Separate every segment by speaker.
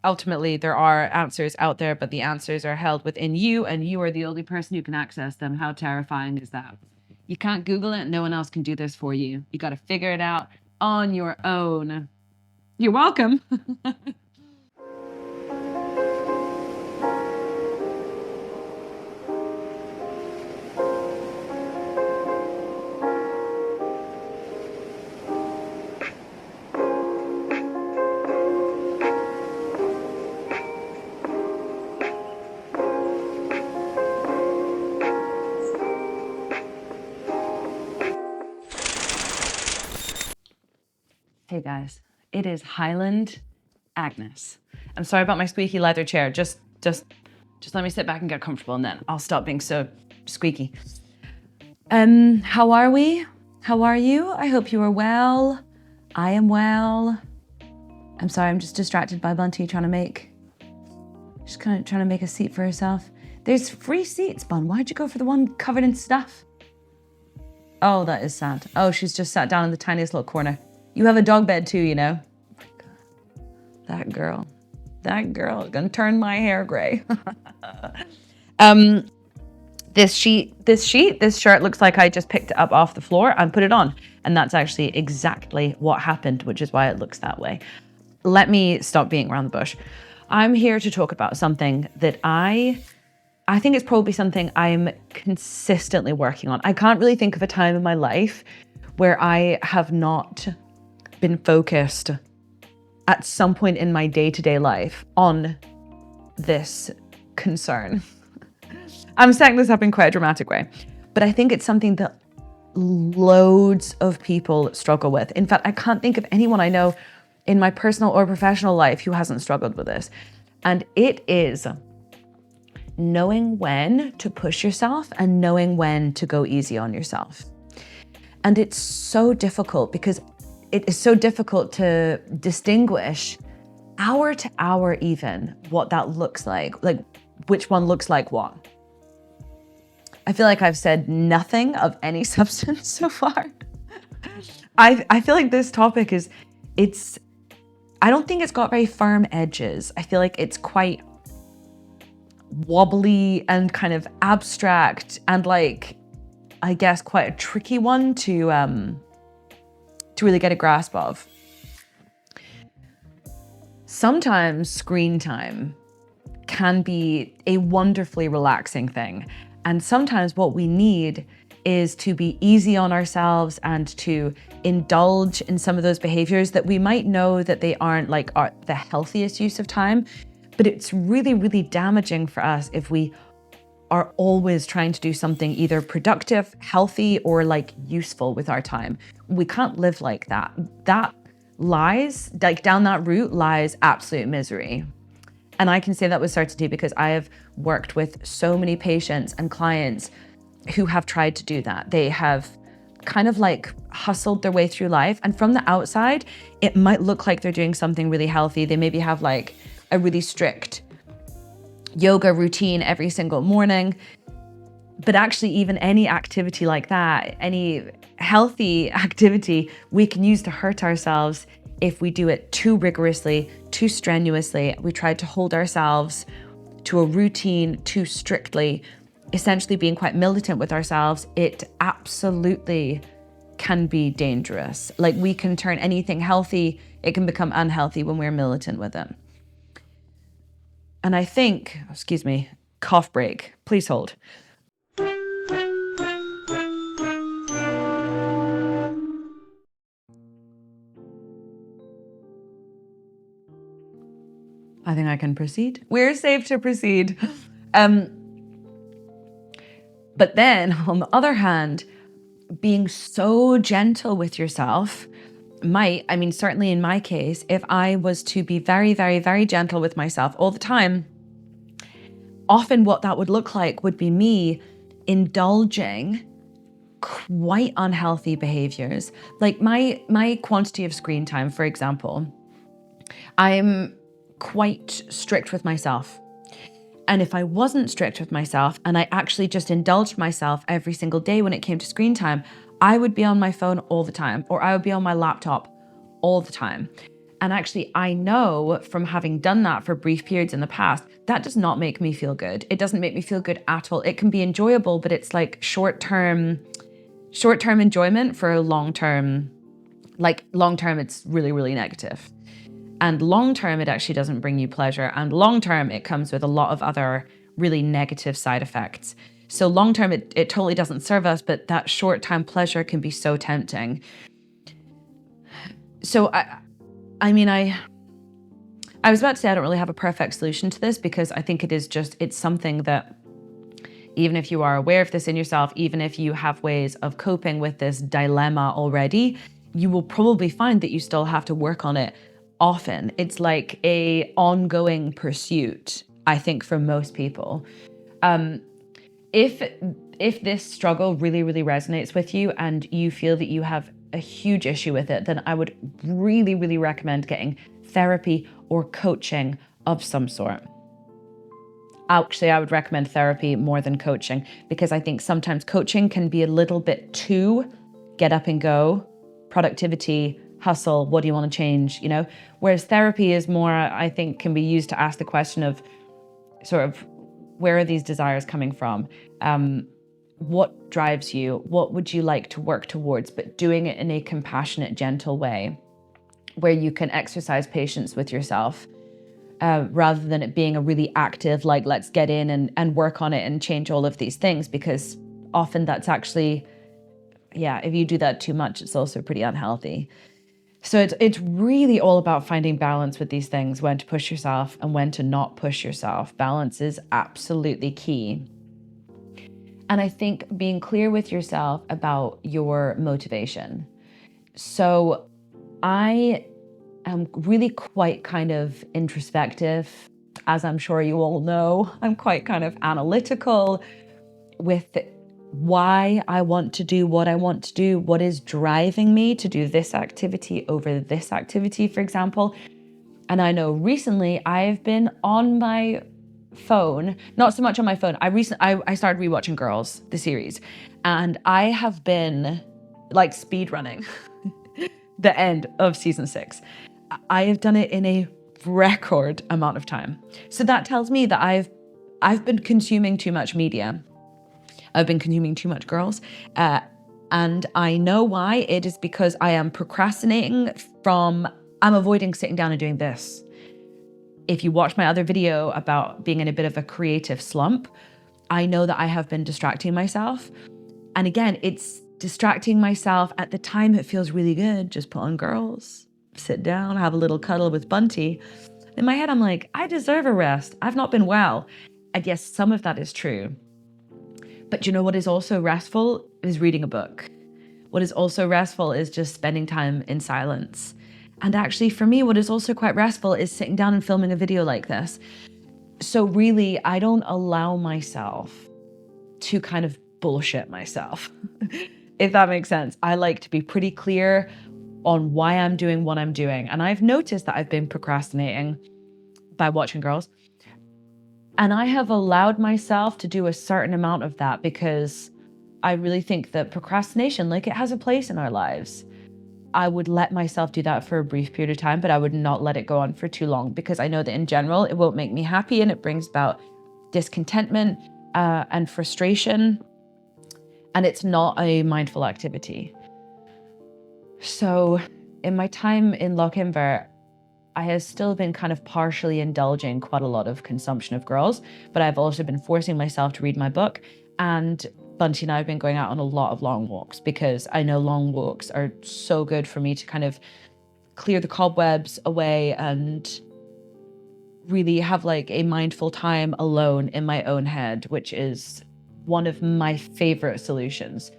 Speaker 1: ultimately there are answers out there, but the answers are held within you, and you are the only person who can access them. How terrifying is that? You can't Google it. No one else can do this for you. You got to figure it out on your own. You're welcome. Hey guys, it is Highland Agnes. I'm sorry about my squeaky leather chair. Just let me sit back and get comfortable, and then I'll stop being so squeaky. How are we? How are you? I hope you are well. I am well. I'm sorry, I'm just distracted by Bunty trying to make a seat for herself. There's free seats, Bun. Why'd you go for the one covered in stuff? Oh, that is sad. Oh, she's just sat down in the tiniest little corner. You have a dog bed too, you know? Oh my God. That girl is gonna turn my hair gray. This shirt looks like I just picked it up off the floor and put it on. And that's actually exactly what happened, which is why it looks that way. Let me stop being around the bush. I'm here to talk about something that I think it's probably something I'm consistently working on. I can't really think of a time in my life where I have not been focused at some point in my day-to-day life on this concern. I'm setting this up in quite a dramatic way, but I think it's something that loads of people struggle with. In fact, I can't think of anyone I know in my personal or professional life who hasn't struggled with this. And it is knowing when to push yourself and knowing when to go easy on yourself. And it's so difficult because it is so difficult to distinguish hour to hour even what that looks like which one looks like what. I feel like I've said nothing of any substance so far. I feel like this topic I don't think it's got very firm edges. I feel like it's quite wobbly and kind of abstract and I guess quite a tricky one to really get a grasp of. Sometimes screen time can be a wonderfully relaxing thing. And sometimes what we need is to be easy on ourselves and to indulge in some of those behaviors that we might know that they aren't the healthiest use of time, but it's really, really damaging for us if we are always trying to do something either productive, healthy, or useful with our time. We can't live like that. That lies, down that route lies absolute misery. And I can say that with certainty because I have worked with so many patients and clients who have tried to do that. They have kind of hustled their way through life. And from the outside, it might look like they're doing something really healthy. They maybe have a really strict yoga routine every single morning. But actually, even any activity like that, any healthy activity, we can use to hurt ourselves if we do it too rigorously, too strenuously. We try to hold ourselves to a routine too strictly, essentially being quite militant with ourselves. It absolutely can be dangerous. We can turn anything healthy, it can become unhealthy when we're militant with it. And I think, excuse me, cough break, please hold. I think I can proceed. We're safe to proceed. But then on the other hand, being so gentle with yourself certainly in my case, if I was to be very, very, very gentle with myself all the time, often what that would look like would be me indulging quite unhealthy behaviors. My quantity of screen time, for example, I'm quite strict with myself. And if I wasn't strict with myself and I actually just indulged myself every single day when it came to screen time, I would be on my phone all the time, or I would be on my laptop all the time. And actually, I know from having done that for brief periods in the past, that does not make me feel good. It doesn't make me feel good at all. It can be enjoyable, but it's like short-term enjoyment for long-term, it's really, really negative. And long-term, it actually doesn't bring you pleasure. And long-term, it comes with a lot of other really negative side effects. So long-term, it totally doesn't serve us, but that short-term pleasure can be so tempting. So I was about to say I don't really have a perfect solution to this, because I think it's something that even if you are aware of this in yourself, even if you have ways of coping with this dilemma already, you will probably find that you still have to work on it often. It's like a ongoing pursuit, I think, for most people. If this struggle really, really resonates with you and you feel that you have a huge issue with it, then I would really, really recommend getting therapy or coaching of some sort. Actually, I would recommend therapy more than coaching, because I think sometimes coaching can be a little bit too get up and go, productivity, hustle, what do you want to change, Whereas therapy is more, I think, can be used to ask the question of sort of, where are these desires coming from? What drives you? What would you like to work towards? But doing it in a compassionate, gentle way where you can exercise patience with yourself, rather than it being a really active, like, let's get in and work on it and change all of these things, because often that's actually, if you do that too much, it's also pretty unhealthy. So it's really all about finding balance with these things, when to push yourself and when to not push yourself. Balance is absolutely key. And I think being clear with yourself about your motivation. So I am really quite kind of introspective, as I'm sure you all know. I'm quite kind of analytical with why I want to do what I want to do, what is driving me to do this activity over this activity, for example. And I know recently I've been on my phone, not so much on my phone. I started rewatching Girls, the series, and I have been like speed running the end of season 6. I have done it in a record amount of time. So that tells me that I've been consuming too much media. I've been consuming too much Girls. And I know why. It is because I am procrastinating I'm avoiding sitting down and doing this. If you watch my other video about being in a bit of a creative slump, I know that I have been distracting myself. And again, it's distracting myself at the time it feels really good. Just put on Girls, sit down, have a little cuddle with Bunty. In my head, I'm like, I deserve a rest. I've not been well. And yes, some of that is true. But you know what is also restful is reading a book. What is also restful is just spending time in silence. And actually, for me, what is also quite restful is sitting down and filming a video like this. So really, I don't allow myself to kind of bullshit myself, if that makes sense. I like to be pretty clear on why I'm doing what I'm doing. And I've noticed that I've been procrastinating by watching Girls. And I have allowed myself to do a certain amount of that, because I really think that procrastination, like, it has a place in our lives. I would let myself do that for a brief period of time, but I would not let it go on for too long, because I know that in general, it won't make me happy, and it brings about discontentment and frustration, and it's not a mindful activity. So in my time in Lochimber, I have still been kind of partially indulging quite a lot of consumption of Girls, but I've also been forcing myself to read my book. And Bunty and I have been going out on a lot of long walks, because I know long walks are so good for me to kind of clear the cobwebs away and really have like a mindful time alone in my own head, which is one of my favorite solutions.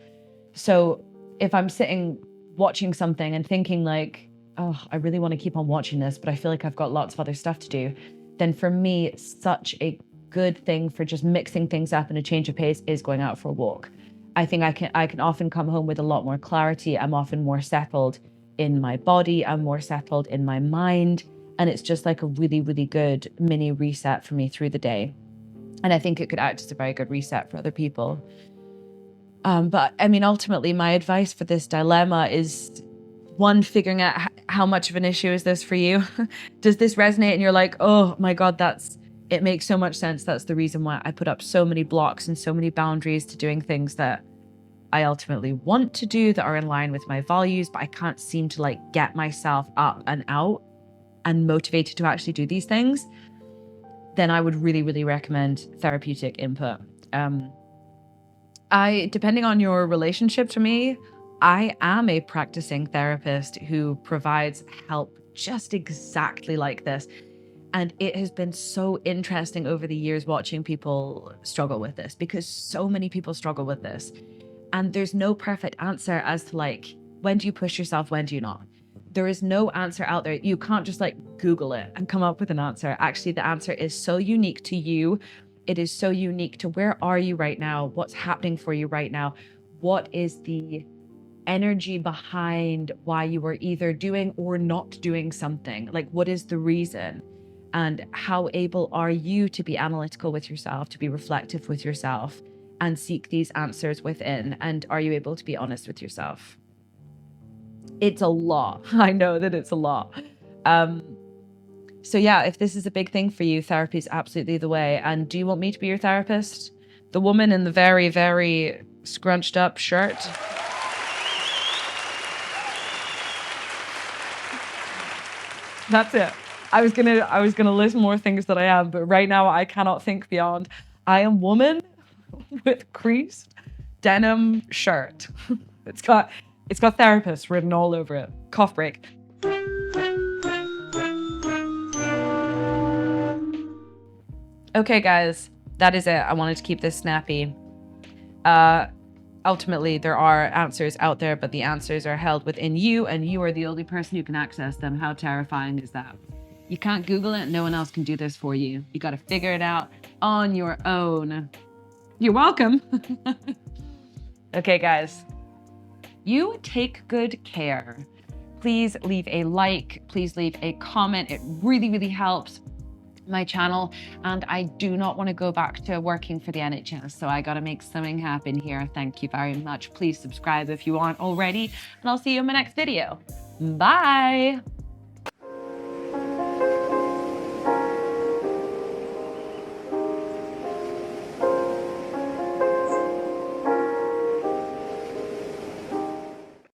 Speaker 1: So if I'm sitting watching something and thinking like, oh, I really want to keep on watching this, but I feel like I've got lots of other stuff to do, then for me, it's such a good thing for just mixing things up and a change of pace is going out for a walk. I think I can often come home with a lot more clarity. I'm often more settled in my body. I'm more settled in my mind. And it's just like a really, really good mini reset for me through the day. And I think it could act as a very good reset for other people. But I mean, ultimately, my advice for this dilemma is, one, figuring out How much of an issue is this for you? Does this resonate and you're like, oh my God, it makes so much sense. That's the reason why I put up so many blocks and so many boundaries to doing things that I ultimately want to do that are in line with my values, but I can't seem to like get myself up and out and motivated to actually do these things. Then I would really, really recommend therapeutic input. Depending on your relationship to me, I am a practicing therapist who provides help just exactly like this. And it has been so interesting over the years watching people struggle with this, because so many people struggle with this. And there's no perfect answer as to like, when do you push yourself, when do you not? There is no answer out there. You can't just like Google it and come up with an answer. Actually, the answer is so unique to you. It is so unique to where are you right now? What's happening for you right now? What is the energy behind why you are either doing or not doing something? Like, what is the reason? And how able are you to be analytical with yourself, to be reflective with yourself and seek these answers within? And are you able to be honest with yourself? It's a lot. I know that it's a lot. So yeah, if this is a big thing for you, therapy is absolutely the way. And do you want me to be your therapist? The woman in the very, very scrunched up shirt. That's it. I was gonna list more things that I am, but right now I cannot think beyond. I am woman with creased denim shirt. It's got therapist written all over it. Cough break. Okay, guys, that is it. I wanted to keep this snappy. Ultimately, there are answers out there, but the answers are held within you, and you are the only person who can access them. How terrifying is that? You can't Google it. No one else can do this for you. You got to figure it out on your own. You're welcome. Okay, guys, you take good care. Please leave a like. Please leave a comment. It really, really helps my channel, and I do not want to go back to working for the NHS, so I got to make something happen here. Thank you very much. Please subscribe if you aren't already, and I'll see you in my next video. Bye.